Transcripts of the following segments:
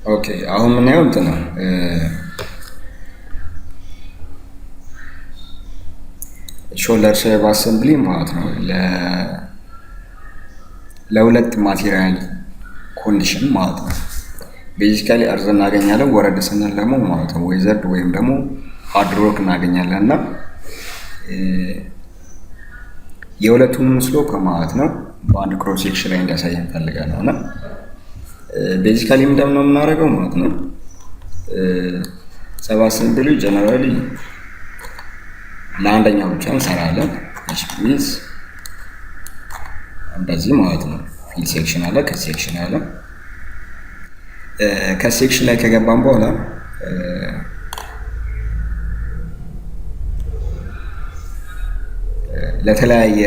ኦኬ አሁን የምናየው እንትን ነው ሾልደር ሼፕ አሰምብሊ ማለት ነው። ለሁለት ማቴሪያል ኮንዲሽን ማለት ነው። ቤዚካሊ እርዝ እናገኛለን፣ ወረድ ስንል ደግሞ ማለት ነው ዌዘርድ ወይም ደግሞ ሃርድ ሮክ እናገኛለን እና የሁለቱንም ስሎፕ ማለት ነው በአንድ ክሮስ ሴክሽን ላይ እንዲያሳየን ፈልጋለሁ እና ቤዚካሊ ምንድን ነው የምናደርገው ማለት ነው ሰብ አሰምብሊ ጀነራሊ ለአንደኛው ብቻ እንሰራለን። ሚንስ እንደዚህ ማለት ነው። ፊል ሴክሽን አለ፣ ከሴክሽን አለ። ከሴክሽን ላይ ከገባን በኋላ ለተለያየ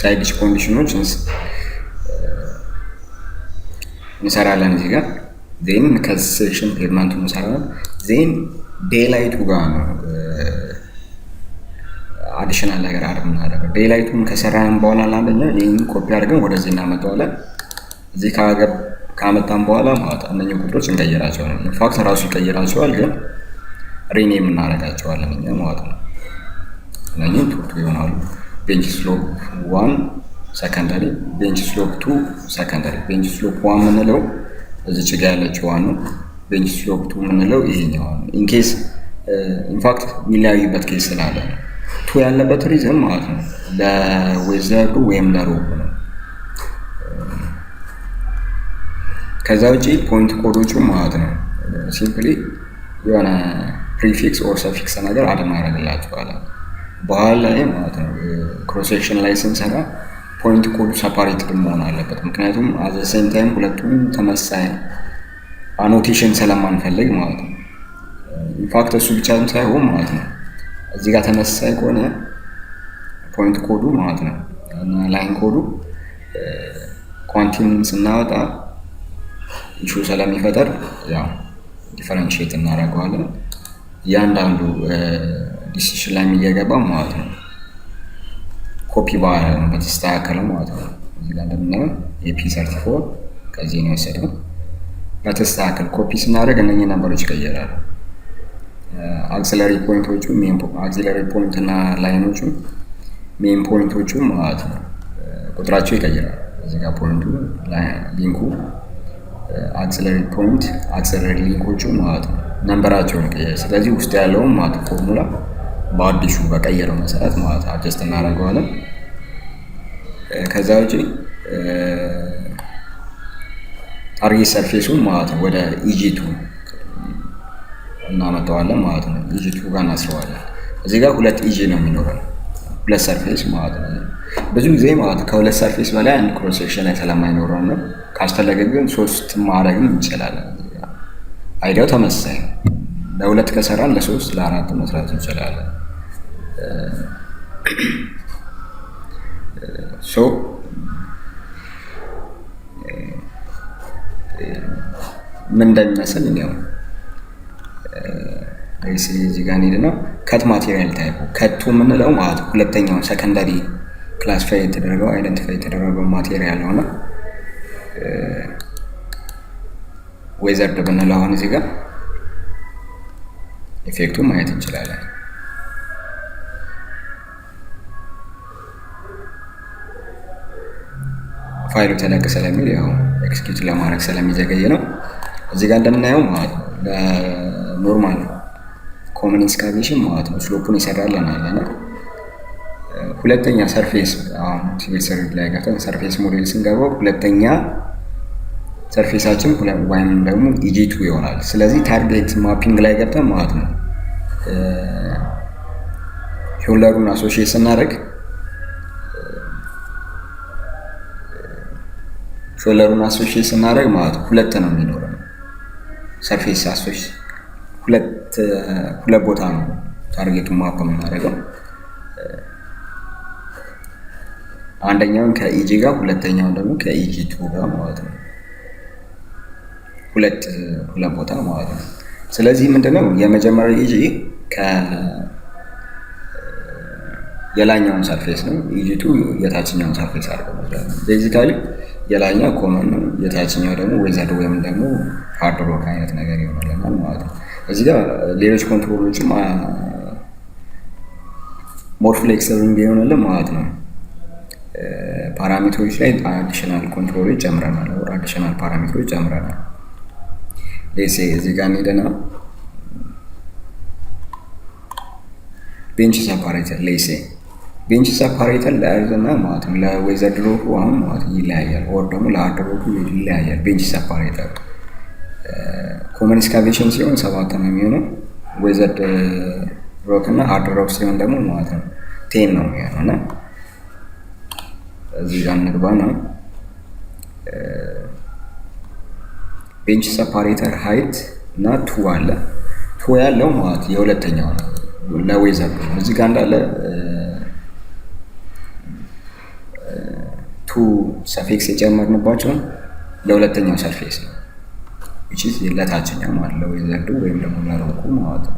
ሳይድሽ ኮንዲሽኖች እንሰራለን። እዚህ ጋር ዜን ከሴክሽን ፔቭመንቱ እንሰራለን። ዜን ዴይላይቱ ጋር ነው አዲሽናል ነገር አድርገን እናደርገው። ዴይላይቱን ከሰራን በኋላ አንደኛ ይህን ኮፒ አድርገን ወደዚህ እናመጣዋለን። እዚህ ካመጣን በኋላ ማለት እነኚህ ቁጥሮች እንቀይራቸዋለን። ኢንፋክት ራሱ ይቀይራቸዋል፣ ግን ሪኔም እናደርጋቸዋለን እኛ ማለት ነው። እነኚህ ቱቱ ይሆናሉ። ቤንች ስሎፕ 1 ሰከንዳሪ፣ ቤንች ስሎፕ 2 ሰከንዳሪ። ቤንች ስሎፕ 1 የምንለው እዚች ጋ ያለችው ዋን ነው። ቤንች ስሎፕ 2 የምንለው ይሄኛው ነው። ኢንኬስ ኢንፋክት የሚለያዩበት ኬስ ስላለ ነው። ቱ ያለበት ሪዝም ማለት ነው ለዌዘርዱ ወይም ለሮቡ ነው። ከዛ ውጪ ፖይንት ኮዶቹ ማለት ነው ሲምፕሊ የሆነ ፕሪፊክስ ኦር ሰፊክስ ነገር አድ እናደርግላቸዋለን በኋላ ላይ ማለት ነው። ክሮስ ሴክሽን ላይ ስንሰራ ፖይንት ኮዱ ሰፓሬትድ መሆን አለበት። ምክንያቱም አዘ ሴም ታይም ሁለቱም ተመሳሳይ አኖቴሽን ስለማንፈልግ ማለት ነው። ኢንፋክት እሱ ብቻ ሳይሆን ማለት ነው እዚህ ጋር ተመሳሳይ ከሆነ ፖይንት ኮዱ ማለት ነው እና ላይን ኮዱ ኳንቲቲን ስናወጣ ኢሹ ስለሚፈጠር ያው ዲፈረንሺየት እናደርገዋለን። እያንዳንዱ ዲሲሽን ላይ የሚገባ ማለት ነው ኮፒ በተስተካከለው ማለት ነው። እዚህ ጋር እንደምናየው AP34 ከዚህ ነው የወሰደው። በተስተካከል ኮፒ ስናደርግ እነኚህ ነምበሮች ይቀየራሉ። አክሲለሪ ፖይንቶቹ አክሲለሪ ፖይንት እና ላይኖቹ ሜን ፖይንቶቹ ማለት ነው ቁጥራቸው ይቀይራል። እዚህ ጋር ፖይንቱ ሊንኩ አክሲለሪ ፖይንት አክሲለሪ ሊንኮቹ ማለት ነው ነምበራቸውን ይቀየራል። ስለዚህ ውስጥ ያለውን ማለት ፎርሙላ በአዲሱ በቀየረው መሰረት ማለት አጀስት እናደርገዋለን። ከዛ ውጪ ታርጌት ሰርፌሱን ማለት ወደ ኢጂ2 እናመጣዋለን ማለት ነው። ኢጂ2 ጋር እናስረዋለን። እዚህ ጋር ሁለት ኢጂ ነው የሚኖረው፣ ሁለት ሰርፌስ ማለት ነው። ብዙ ጊዜ ማለት ከሁለት ሰርፌስ በላይ አንድ ክሮስ ሴክሽን ላይ ስለማይኖረው ነው። ካስፈለገ ግን ሶስት ማድረግም እንችላለን። አይዲያው ተመሳሳይ ነው። ለሁለት ከሰራን ለሶስት ለአራት መስራት እንችላለን። ሶ ምን እንደሚመስል ነው እዚህ ጋር እንሂድና ከት ማቴሪያል ታይፕ ከቱ የምንለው ማለት ሁለተኛውን ሰከንዳሪ ክላሲፋይ የተደረገው አይደንቲፋይ የተደረገው ማቴሪያል ሆነ ዌዘርድ ብንለው አሁን እዚህ ጋር ኢፌክቱን ማየት እንችላለን። ፋይሉ ተለቅ ስለሚል ያው ኤክስኪዩት ለማድረግ ስለሚዘገይ ነው። እዚህ ጋር እንደምናየው ማለት ነው ለኖርማል ኮመን ኤክስካቬሽን ማለት ነው ስሎፑን ይሰራልን አለና ሁለተኛ ሰርፌስ አሁን ሲቪል ሰርቪስ ላይ ገብተን ሰርፌስ ሞዴል ስንገባው ሁለተኛ ሰርፌሳችን ወይም ደግሞ ኢጂ2 ይሆናል። ስለዚህ ታርጌት ማፒንግ ላይ ገብተን ማለት ነው ሾልደሩን አሶሺዬት ስናደርግ ማለት ሁለት ነው የሚኖረው ሰርፌስ አሶሺዬት ሁለት ቦታ ነው ታርጌቱን ማፕ የምናደርገው። አንደኛውን ከኢጂ ጋር ሁለተኛውን ደግሞ ከኢጂ2 ጋር ማለት ነው። ሁለት ቦታ ማለት ነው። ስለዚህ ምንድነው የመጀመሪያው ኢጂ የላይኛውን ሰርፌስ ነው፣ ኢጂ2 የታችኛውን ሰርፌስ አድርገው ማለት ነው። ቤዚካሊ የላይኛው ኮመን ነው፣ የታችኛው ደግሞ ዌዘርድ ወይም ደግሞ ሃርድ ሮክ አይነት ነገር ይሆናል ማለት ነው። እዚህ ጋር ሌሎች ኮንትሮሎችም ሞር ፍሌክሲብል እንዲሆንልን ማለት ነው ፓራሜትሮች ላይ አዲሽናል ኮንትሮሎች ጨምረናል፣ ወር አዲሽናል ፓራሜትሮች ጨምረናል። ሌሴ እዚህ ጋር እንሄድና ቤንች ሰፓሬተር ሌሴ ቤንች ሰፓሬተር ለእርዝና ማለት ነው ለዌዘርድ ሮኩ አሁን ማለት ይለያያል፣ ወር ደግሞ ለሃርድ ሮኩ ይለያያል። ቤንች ሰፓሬተር ኮመን ኤክስካቬሽን ሲሆን 7 ነው የሚሆነው። ዌዘርድ ሮክ እና ሃርድ ሮክ ሲሆን ደግሞ ማለት ነው 10 ነው የሚሆነው እና እዚህ ጋር እንግባ ነው ቤንች ሰፓሬተር ሃይት እና ቱ አለ። ቱ ያለው ማለት የሁለተኛው ነው ለዌዘርድ ነው። እዚህ ጋር እንዳለ ቱ ሰፊክስ የጨመርንባቸው ለሁለተኛው ሰርፌስ ነው which is ለታችኛው ማለት ለዌዘርዱ ወይም ደግሞ ለሮኩ ማለት ነው።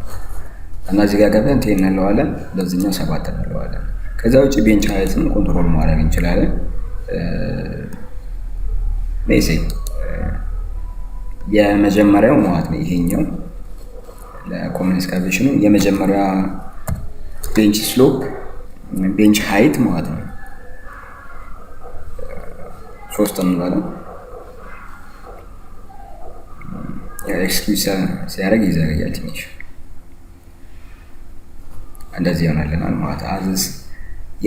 እና እዚህ ጋር ገብተን 10 እንለዋለን፣ ለዚህኛው 7 እንለዋለን። ከዛ ውጭ ቤንች ሃይትን ኮንትሮል ማድረግ እንችላለን። ሜሴ የመጀመሪያው ማለት ነው ይሄኛው ለኮመን ኤክስካቬሽኑ የመጀመሪያ ቤንች ስሎፕ ቤንች ሃይት ማለት ነው 3 እንላለን። ኤክስኪዩዝ ሲያደርግ ይዘገያል ትንሽ፣ እንደዚህ ይሆናልናል ማለት አዝስ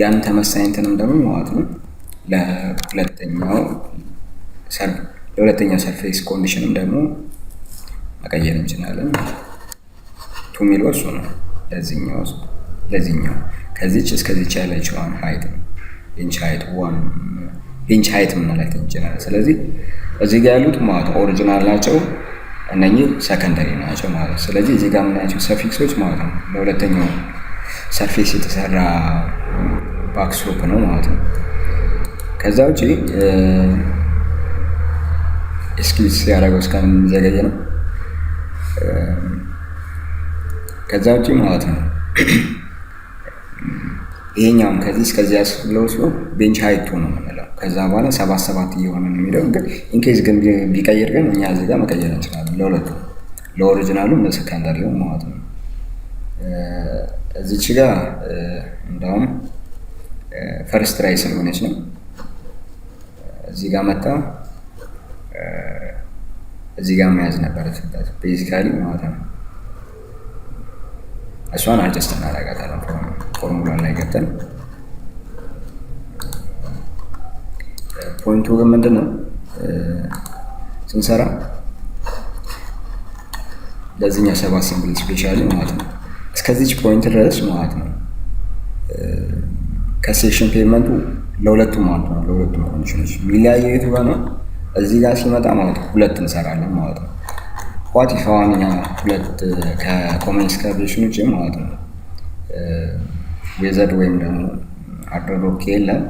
ያን ተመሳሳይ እንትንም ደግሞ ማለት ነው ለሁለተኛው ሰርፌስ ኮንዲሽንም ደግሞ መቀየር እንችላለን። ቱ ሚለው እሱ ነው ለዚህኛው ከዚች እስከዚች ያለችዋን ሃይት ነው ቤንች ሃይት ምናለት እንችላለን። ስለዚህ እዚህ ጋር ያሉት ማለት ኦሪጂናል ናቸው፣ እነኚህ ሰከንደሪ ናቸው ማለት። ስለዚህ እዚህ ጋር የምናያቸው ሰፊክሶች ማለት ነው ለሁለተኛው ሰርፌስ የተሰራ ባክ ስሎፕ ነው ማለት ነው። ከዛ ውጪ ኤክስኪዩዝ ሲያደርገው እስከሚዘገይ ነው። ከዛ ውጪ ማለት ነው ይሄኛውም ከዚህ እስከዚህ ያስብለው ሲሆን ቤንች ሃይቱ ነው የምንለው። ከዛ በኋላ 7 እየሆነ ነው የሚለው። ግን ኢንኬዝ ግን ቢቀይር ግን እኛ እዚህ ጋር መቀየር እንችላለን ለሁለቱ ለኦሪጂናሉም ለሰከንዳሪው ማለት ነው። እዚች ጋር እንደውም ፈርስት ራይ ስለሆነች ነው እዚህ ጋር መጣ እዚህ ጋር መያዝ ነበረበት ቤዚካሊ ማለት ነው። እሷን አድጀስት እናደርጋታለን ፎርሙላ ላይ ገብተን። ፖይንቱ ግን ምንድን ነው ስንሰራ ለዚህኛው 7 ሲምፕል ስፔሻሊ ማለት ነው እስከዚች ፖይንት ድረስ ማለት ነው ከሴክሽን ፔመንቱ ለሁለቱም ማለት ነው ለሁለቱም ኮንዲሽኖች የሚለያየው የቱ ጋር ነው? እዚህ ጋር ሲመጣ ማለት ነው 2 እንሰራለን ማለት ነው። ዋት ኢፍ አሁን እኛ 2 ከኮመን ኤክስካቬሽን ውጪ ማለት ነው ዌዘርድ ወይም ደግሞ ሃርድ ሮክ የለም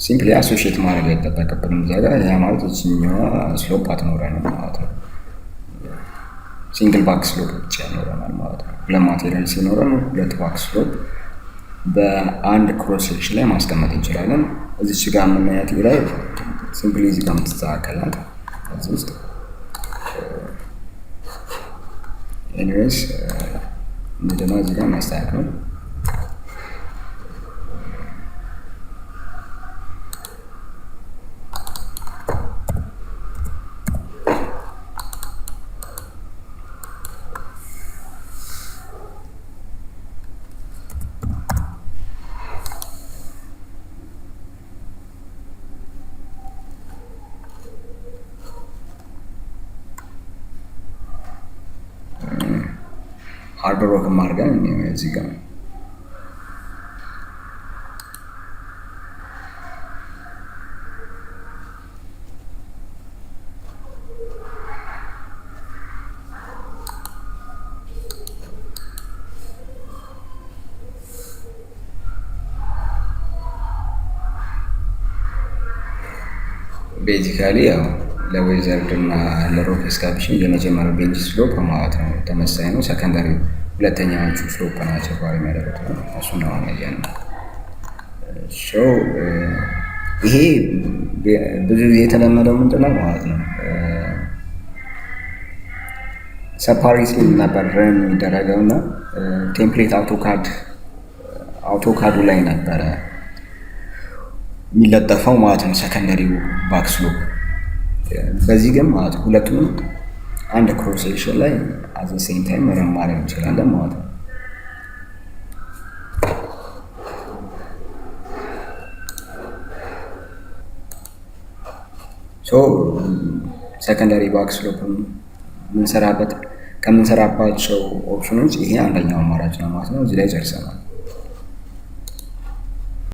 ሲምፕሊ አሶሺየት ማድረግ አይጠበቅብንም እዛ ጋር። ያ ማለት እዚህኛዋ ስሎፕ አትኖረንም ማለት ነው። ሲንግል ባክ ስሎፕ ብቻ ይኖረናል ማለት ነው። ለማቴሪያል ሲኖረን 2 ባክ ስሎፕ በአንድ ክሮስ ሴክሽን ላይ ማስቀመጥ እንችላለን። እዚች ጋር የምናያት ላይ ሲምፕሊ እዚህ ጋር የምትስተካከላት እዚህ ውስጥ ኤኒዌይስ ምንድነው እዚህ ጋር ማስተካከል ሃርድ ሮክ ማድረግ ነው እዚህ ጋር ቤዚካሊ ያው ለዌዘርድ እና ለሮክ ኤክስካቬሽን የመጀመሪያው ቤንች ስሎፕ ማለት ነው ተመሳሳይ ነው። ሰከንዳሪ ሁለተኛዎቹ ስሎፕ ናቸው ባሪ የሚያደርጉት ነው። እሱ ነው አሁን ያየነው። ይሄ ብዙ ጊዜ የተለመደው ምንድነው ማለት ነው ሰፓሬትሊ ነበር ረን የሚደረገው እና ቴምፕሌት አውቶካዱ ላይ ነበረ የሚለጠፈው ማለት ነው ሰከንደሪው ባክስሎፕ። በዚህ ግን ማለት ሁለቱንም አንድ ክሮስ ሴክሽን ላይ አዘ ሴም ታይም ረን ማድረግ እንችላለን ማለት ነው። ሰከንደሪ ባክስሎፕ ከምንሰራባቸው ኦፕሽኖች ይሄ አንደኛው አማራጭ ነው ማለት ነው። እዚህ ላይ ጨርሰናል።